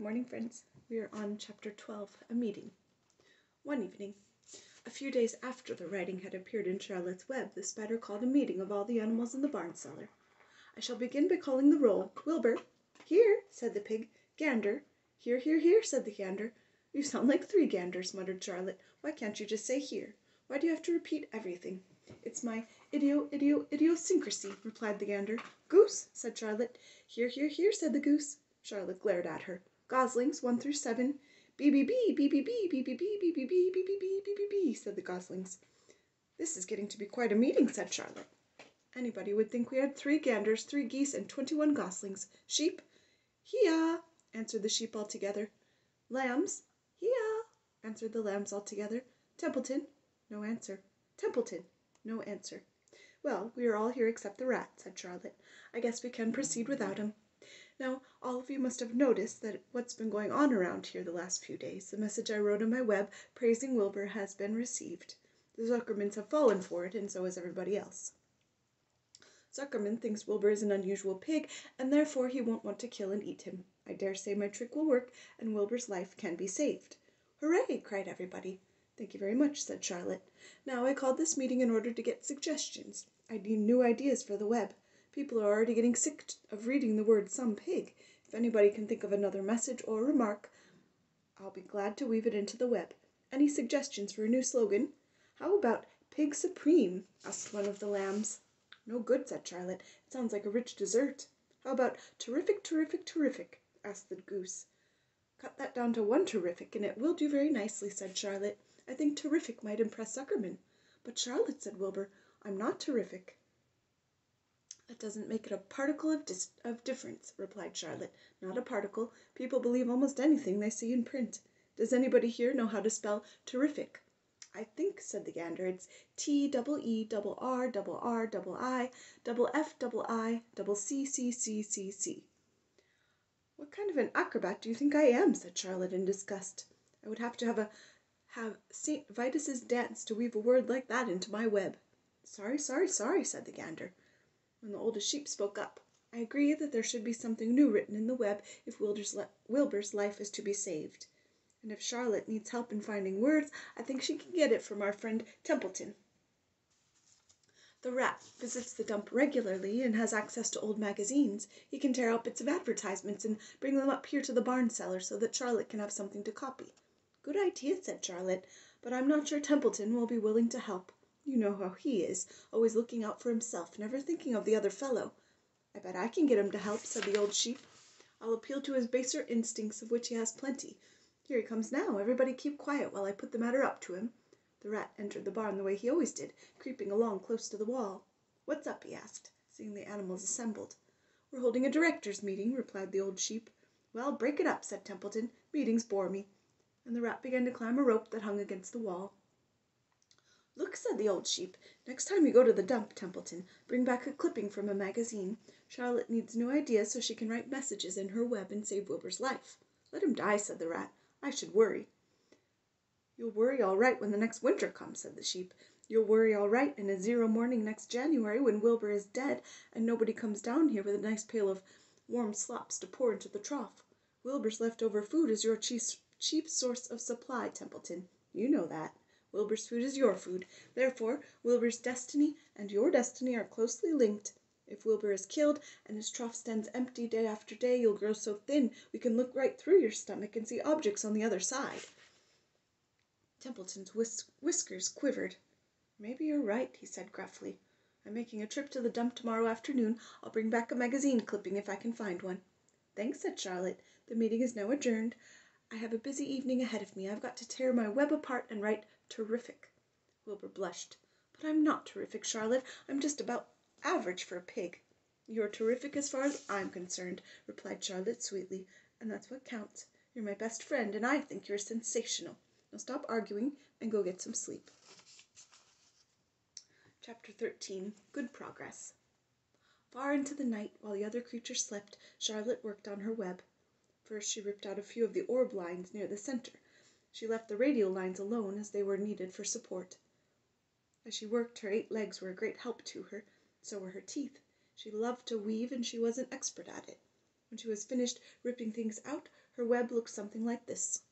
Good morning, friends. We are on chapter 12, A Meeting. One evening, a few days after the writing had appeared in Charlotte's web, the spider called a meeting of all the animals in the barn cellar. I shall begin by calling the roll. Wilbur. Here, said the pig. Gander. Here, here, here, said the gander. You sound like three ganders, muttered Charlotte. Why can't you just say here? Why do you have to repeat everything? It's my idiosyncrasy, replied the gander. Goose, said Charlotte. Here, here, here, said the goose. Charlotte glared at her. Goslings, 1 through 7. B-B-B, B-B-B, B-B-B, B-B-B, B-B-B, B-B-B, said the goslings. This is getting to be quite a meeting, said Charlotte. Anybody would think we had 3 ganders, 3 geese, and 21 goslings. Sheep? Hee-ah, answered the sheep all together. Lambs? Hee-ah, answered the lambs all together. Templeton? No answer. Templeton? No answer. Well, we are all here except the rat, said Charlotte. I guess we can proceed without him. Now, all of you must have noticed that what's been going on around here the last few days. The message I wrote on my web praising Wilbur has been received. The Zuckermans have fallen for it, and so has everybody else. Zuckerman thinks Wilbur is an unusual pig, and therefore he won't want to kill and eat him. I dare say my trick will work, and Wilbur's life can be saved. Hooray! Cried everybody. Thank you very much, said Charlotte. Now, I called this meeting in order to get suggestions. I need new ideas for the web. People are already getting sick of reading the word some pig. If anybody can think of another message or remark, I'll be glad to weave it into the web. Any suggestions for a new slogan? How about Pig Supreme? Asked one of the lambs. No good, said Charlotte. It sounds like a rich dessert. How about Terrific, Terrific, Terrific? Asked the goose. Cut that down to 1 terrific, and it will do very nicely, said Charlotte. I think terrific might impress Zuckerman. But Charlotte, said Wilbur, I'm not terrific. That doesn't make it a particle of difference, replied Charlotte. Not a particle. People believe almost anything they see in print. Does anybody here know how to spell terrific? I think, said the gander, it's T-E-E-R-R-I-I-F-I-C-C-C-C-C. What kind of an acrobat do you think I am? Said Charlotte in disgust. I would have to have St. Vitus's dance to weave a word like that into my web. Sorry, sorry, sorry, said the gander. When the oldest sheep spoke up, I agree that there should be something new written in the web if Wilbur's life is to be saved. And if Charlotte needs help in finding words, I think she can get it from our friend Templeton. The rat visits the dump regularly and has access to old magazines. He can tear out bits of advertisements and bring them up here to the barn cellar so that Charlotte can have something to copy. Good idea, said Charlotte, but I'm not sure Templeton will be willing to help. You know how he is, always looking out for himself, never thinking of the other fellow. I bet I can get him to help, said the old sheep. I'll appeal to his baser instincts, of which he has plenty. Here he comes now. Everybody keep quiet while I put the matter up to him. The rat entered the barn the way he always did, creeping along close to the wall. What's up? He asked, seeing the animals assembled. We're holding a directors' meeting, replied the old sheep. Well, break it up, said Templeton. Meetings bore me. And the rat began to climb a rope that hung against the wall. Look, said the old sheep, next time you go to the dump, Templeton, bring back a clipping from a magazine. Charlotte needs new ideas so she can write messages in her web and save Wilbur's life. Let him die, said the rat. I should worry. You'll worry all right when the next winter comes, said the sheep. You'll worry all right in a 0 morning next January when Wilbur is dead and nobody comes down here with a nice pail of warm slops to pour into the trough. Wilbur's leftover food is your chief source of supply, Templeton. You know that. Wilbur's food is your food. Therefore, Wilbur's destiny and your destiny are closely linked. If Wilbur is killed and his trough stands empty day after day, you'll grow so thin we can look right through your stomach and see objects on the other side. Templeton's whiskers quivered. Maybe you're right, he said gruffly. I'm making a trip to the dump tomorrow afternoon. I'll bring back a magazine clipping if I can find one. Thanks, said Charlotte. The meeting is now adjourned. I have a busy evening ahead of me. I've got to tear my web apart and write terrific. Wilbur blushed. But I'm not terrific, Charlotte. I'm just about average for a pig. You're terrific as far as I'm concerned, replied Charlotte sweetly, and that's what counts. You're my best friend, and I think you're sensational. Now stop arguing and go get some sleep. Chapter 13. Good Progress. Far into the night, while the other creatures slept, Charlotte worked on her web. First she ripped out a few of the orb lines near the center. She left the radial lines alone, as they were needed for support. As she worked, her 8 legs were a great help to her. So were her teeth. She loved to weave, and she was an expert at it. When she was finished ripping things out, her web looked something like this.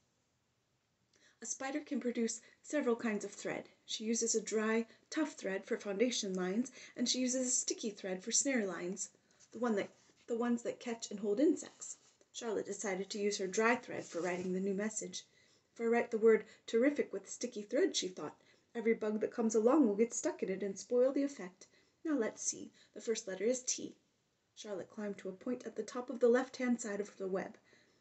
A spider can produce several kinds of thread. She uses a dry, tough thread for foundation lines, and she uses a sticky thread for snare lines, the ones that catch and hold insects. Charlotte decided to use her dry thread for writing the new message. If I write the word terrific with sticky thread, she thought, every bug that comes along will get stuck in it and spoil the effect. Now let's see. The first letter is T. Charlotte climbed to a point at the top of the left-hand side of the web.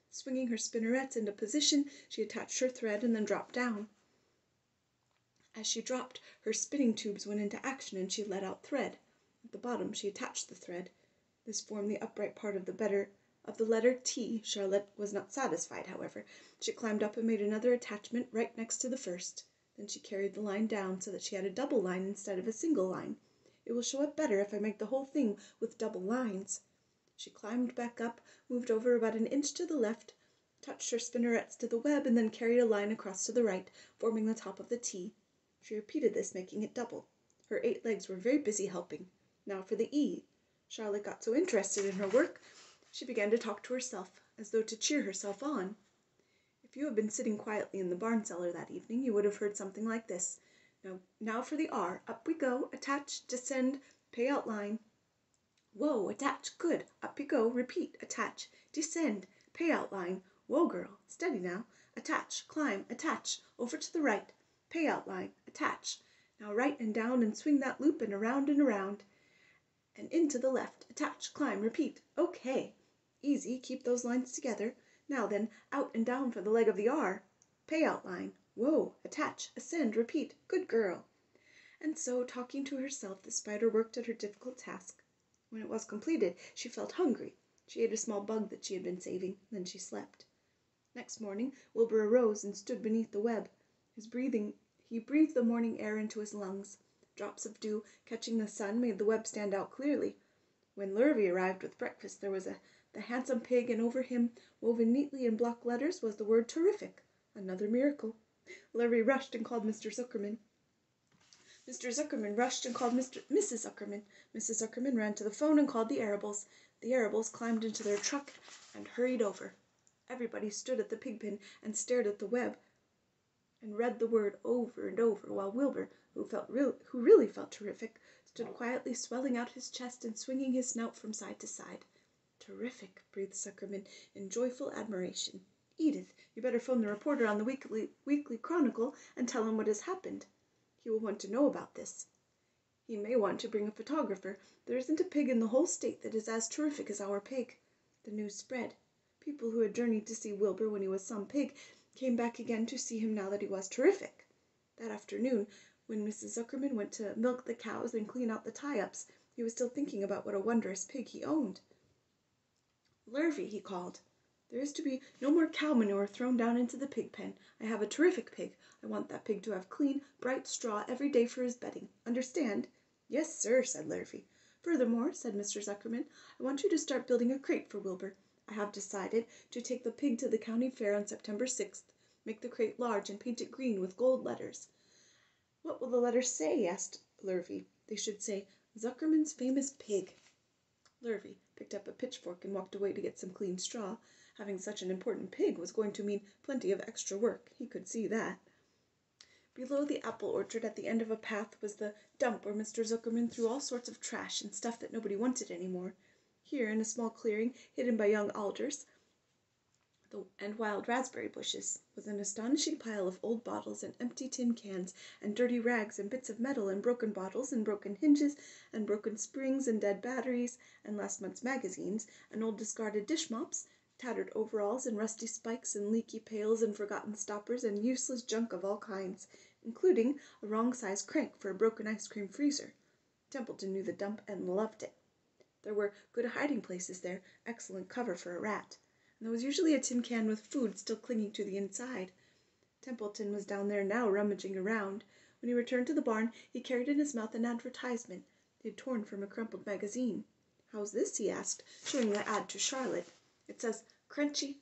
Swinging her spinnerets into position, she attached her thread and then dropped down. As she dropped, her spinning tubes went into action and she let out thread. At the bottom, she attached the thread. This formed the upright part of the letter T. Charlotte was not satisfied, however. She climbed up and made another attachment right next to the first. Then she carried the line down so that she had a double line instead of a single line. It will show up better if I make the whole thing with double lines. She climbed back up, moved over about an inch to the left, touched her spinnerets to the web, and then carried a line across to the right, forming the top of the T. She repeated this, making it double. Her 8 legs were very busy helping. Now for the E. Charlotte got so interested in her work, she began to talk to herself, as though to cheer herself on. If you had been sitting quietly in the barn cellar that evening, you would have heard something like this. Now for the R. Up we go, attach, descend, pay out line. Whoa, attach, good, up you go, repeat, attach, descend, pay out line. Whoa, girl, steady now, attach, climb, attach, over to the right, pay out line, attach. Now right and down and swing that loop and around, and into the left, attach, climb, repeat. Okay, easy, keep those lines together. Now then, out and down for the leg of the R. Pay out line. Whoa, attach, ascend, repeat. Good girl. And so, talking to herself, the spider worked at her difficult task. When it was completed, she felt hungry. She ate a small bug that she had been saving. Then she slept. Next morning, Wilbur arose and stood beneath the web. He breathed the morning air into his lungs. Drops of dew, catching the sun, made the web stand out clearly. When Lurvy arrived with breakfast, there was the handsome pig, and over him, woven neatly in block letters, was the word terrific. Another miracle. Lurvy rushed and called Mr. Zuckerman. Mr. Zuckerman rushed and called Mrs. Zuckerman. Mrs. Zuckerman ran to the phone and called the Arables. The Arables climbed into their truck and hurried over. Everybody stood at the pig pen and stared at the web and read the word over and over, while Wilbur, who really felt terrific, stood quietly swelling out his chest and swinging his snout from side to side. Terrific, breathed Zuckerman in joyful admiration. Edith, you better phone the reporter on the Weekly Chronicle and tell him what has happened. He will want to know about this. He may want to bring a photographer. There isn't a pig in the whole state that is as terrific as our pig. The news spread. People who had journeyed to see Wilbur when he was some pig came back again to see him now that he was terrific. That afternoon, when Mrs. Zuckerman went to milk the cows and clean out the tie-ups, he was still thinking about what a wondrous pig he owned. Lurvy, he called. There is to be no more cow manure thrown down into the pig pen. I have a terrific pig. I want that pig to have clean, bright straw every day for his bedding. Understand? Yes, sir, said Lurvy. Furthermore, said Mr. Zuckerman, I want you to start building a crate for Wilbur. I have decided to take the pig to the county fair on September 6th. Make the crate large and paint it green with gold letters. What will the letters say? Asked Lurvy. They should say, Zuckerman's famous pig. Lurvy picked up a pitchfork and walked away to get some clean straw. Having such an important pig was going to mean plenty of extra work. He could see that. Below the apple orchard at the end of a path was the dump where Mr. Zuckerman threw all sorts of trash and stuff that nobody wanted any more. Here, in a small clearing hidden by young alders and wild raspberry bushes, was an astonishing pile of old bottles and empty tin cans and dirty rags and bits of metal and broken bottles and broken hinges and broken springs and dead batteries and last month's magazines and old discarded dish mops, tattered overalls and rusty spikes and leaky pails and forgotten stoppers and useless junk of all kinds, including a wrong-sized crank for a broken ice cream freezer. Templeton knew the dump and loved it. There were good hiding places there, excellent cover for a rat, and there was usually a tin can with food still clinging to the inside. Templeton was down there now, rummaging around. When he returned to the barn, he carried in his mouth an advertisement he had torn from a crumpled magazine. How's this? He asked, showing the ad to Charlotte. It says crunchy.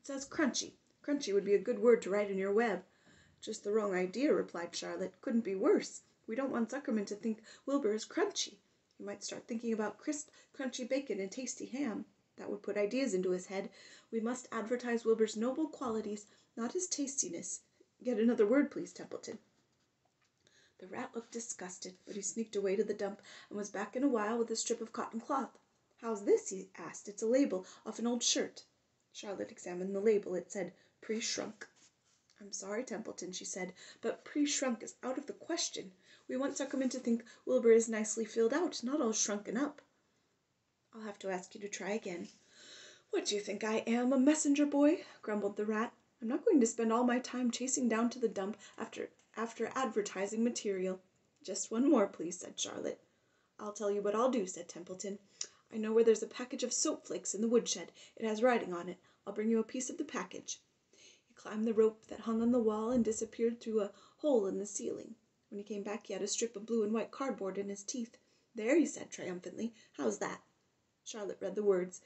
Crunchy would be a good word to write in your web. Just the wrong idea, replied Charlotte. Couldn't be worse. We don't want Zuckerman to think Wilbur is crunchy. He might start thinking about crisp, crunchy bacon and tasty ham. That would put ideas into his head. We must advertise Wilbur's noble qualities, not his tastiness. Get another word, please, Templeton." The rat looked disgusted, but he sneaked away to the dump and was back in a while with a strip of cotton cloth. "How's this?" he asked. "It's a label off an old shirt." Charlotte examined the label. It said, "Pre-shrunk." "I'm sorry, Templeton," she said, "but pre-shrunk is out of the question. We want Suckerman to think Wilbur is nicely filled out, not all shrunken up." "I'll have to ask you to try again." "What do you think I am, a messenger boy?" grumbled the rat. "I'm not going to spend all my time chasing down to the dump after advertising material." "Just one more, please," said Charlotte. "I'll tell you what I'll do," said Templeton. "I know where there's a package of soap flakes in the woodshed. It has writing on it. I'll bring you a piece of the package." He climbed the rope that hung on the wall and disappeared through a hole in the ceiling. When he came back he had a strip of blue and white cardboard in his teeth. "There," he said triumphantly. "How's that?" Charlotte read the words,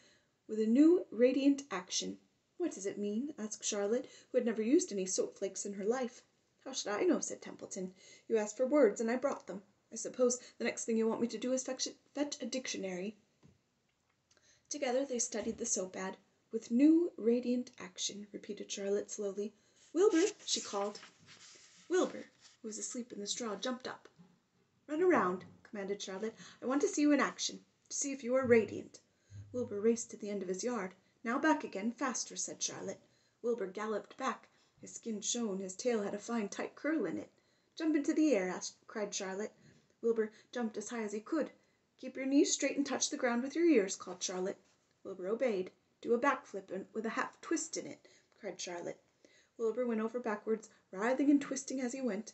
"With a new radiant action." "What does it mean?" asked Charlotte, who had never used any soap flakes in her life. "How should I know?" said Templeton. "You asked for words and I brought them. I suppose the next thing you want me to do is fetch a dictionary." Together they studied the soap ad. "With new radiant action," repeated Charlotte slowly. "Wilbur!" she called. Wilbur, who was asleep in the straw, jumped up. "Run around," commanded Charlotte. "I want to see you in action, to see if you are radiant." Wilbur raced to the end of his yard. "Now back again, faster," said Charlotte. Wilbur galloped back. His skin shone, his tail had a fine tight curl in it. "Jump into the air," cried Charlotte. Wilbur jumped as high as he could. "Keep your knees straight and touch the ground with your ears," called Charlotte. Wilbur obeyed. "Do a backflip with a half twist in it," cried Charlotte. Wilbur went over backwards, writhing and twisting as he went.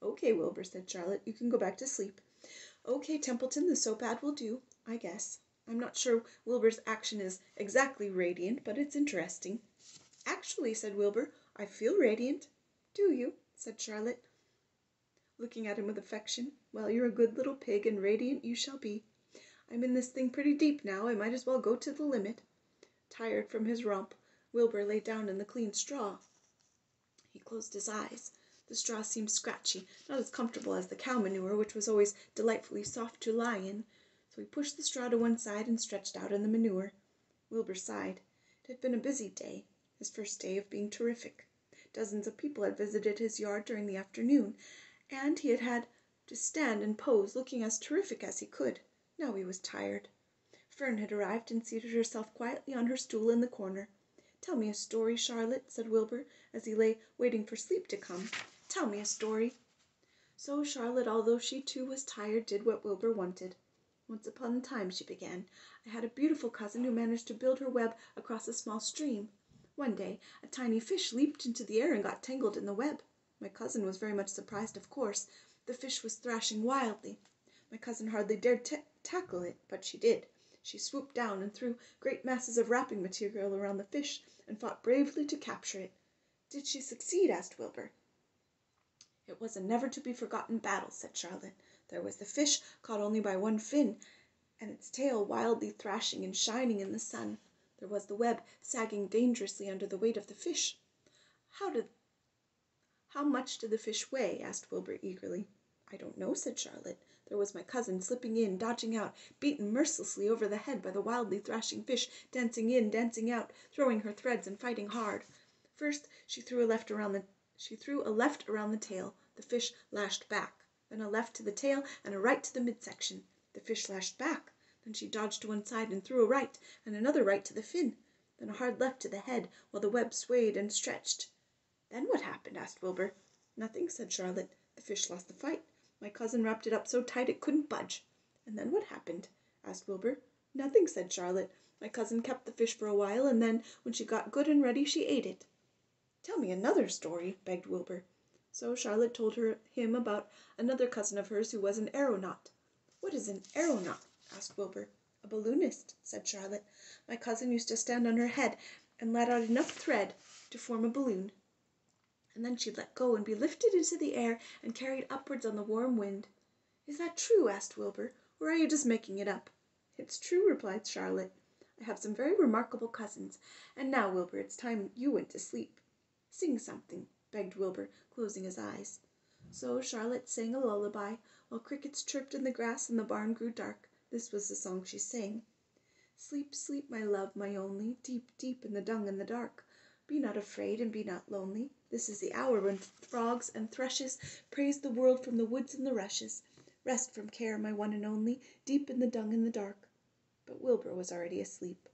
"Okay, Wilbur," said Charlotte. "You can go back to sleep." "Okay, Templeton, the soap ad will do, I guess. I'm not sure Wilbur's action is exactly radiant, but it's interesting." "Actually," said Wilbur, "I feel radiant." "Do you?" said Charlotte, looking at him with affection. "Well, you're a good little pig, and radiant you shall be. I'm in this thing pretty deep now. I might as well go to the limit." Tired from his romp, Wilbur lay down in the clean straw. He closed his eyes. The straw seemed scratchy, not as comfortable as the cow manure, which was always delightfully soft to lie in. So he pushed the straw to one side and stretched out in the manure. Wilbur sighed. It had been a busy day, his first day of being terrific. Dozens of people had visited his yard during the afternoon, and he had had to stand and pose, looking as terrific as he could. Now he was tired. Fern had arrived and seated herself quietly on her stool in the corner. "Tell me a story, Charlotte," said Wilbur, as he lay waiting for sleep to come. "Tell me a story." So Charlotte, although she too was tired, did what Wilbur wanted. "Once upon a time," she began, "I had a beautiful cousin who managed to build her web across a small stream. One day a tiny fish leaped into the air and got tangled in the web. My cousin was very much surprised, of course. The fish was thrashing wildly. My cousin hardly dared tackle it, but she did. She swooped down and threw great masses of wrapping material around the fish and fought bravely to capture it." "Did she succeed?" asked Wilbur. "It was a never-to-be-forgotten battle," said Charlotte. "There was the fish, caught only by one fin, and its tail wildly thrashing and shining in the sun. There was the web, sagging dangerously under the weight of the fish." "How much did the fish weigh?" asked Wilbur eagerly. "I don't know," said Charlotte. "There was my cousin, slipping in, dodging out, beaten mercilessly over the head by the wildly thrashing fish, dancing in, dancing out, throwing her threads and fighting hard. First she threw a left around the tail. The fish lashed back. Then a left to the tail and a right to the midsection. The fish lashed back. Then she dodged to one side and threw a right, and another right to the fin. Then a hard left to the head, while the web swayed and stretched." "Then what happened?" asked Wilbur. "Nothing," said Charlotte. "The fish lost the fight. My cousin wrapped it up so tight it couldn't budge." "And then what happened?" asked Wilbur. "Nothing," said Charlotte. "My cousin kept the fish for a while, and then, when she got good and ready, she ate it." "Tell me another story," begged Wilbur. So Charlotte told him about another cousin of hers who was an aeronaut. "What is an aeronaut?" asked Wilbur. "A balloonist," said Charlotte. "My cousin used to stand on her head and let out enough thread to form a balloon. And then she'd let go and be lifted into the air and carried upwards on the warm wind." "Is that true?" asked Wilbur. "Or are you just making it up?" "It's true," replied Charlotte. "I have some very remarkable cousins. And now, Wilbur, it's time you went to sleep." "Sing something," begged Wilbur, closing his eyes. So Charlotte sang a lullaby, while crickets chirped in the grass and the barn grew dark. This was the song she sang. Sleep, sleep, my love, my only, deep, deep in the dung and the dark. Be not afraid and be not lonely. This is the hour when frogs and thrushes praise the world from the woods and the rushes. Rest from care, my one and only, deep in the dung and the dark. But Wilbur was already asleep.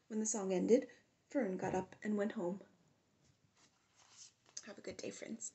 When the song ended, Fern got up and went home. Have a good day, friends.